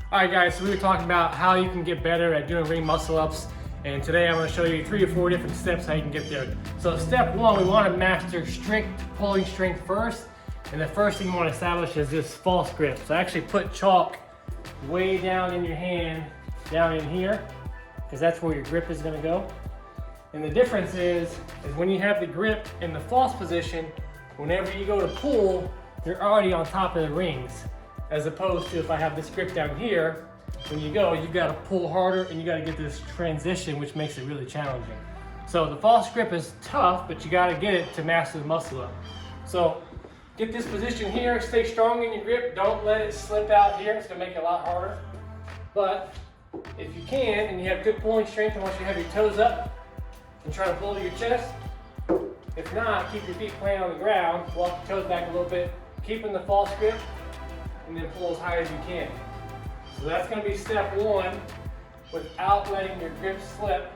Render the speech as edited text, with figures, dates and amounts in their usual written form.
Alright guys, so we were talking about how you can get better at doing ring muscle ups, and today I'm going to show you 3 or 4 different steps how you can get there. So step 1, we want to master strict pulling strength first, and the first thing you want to establish is this false grip. So actually put chalk way down in your hand, down in here, because that's where your grip is going to go. And the difference is when you have the grip in the false position, whenever you go to pull, you're already on top of the rings. As opposed to if I have this grip down here, when you go, you gotta pull harder and you gotta get this transition, which makes it really challenging. So the false grip is tough, but you gotta get it to master the muscle up. So get this position here, stay strong in your grip, don't let it slip out here, it's gonna make it a lot harder. But if you can, and you have good pulling strength, and once you have your toes up and try to pull to your chest, if not, keep your feet planted on the ground, walk your toes back a little bit, keeping the false grip, and then pull as high as you can. So that's going to be step 1 without letting your grip slip.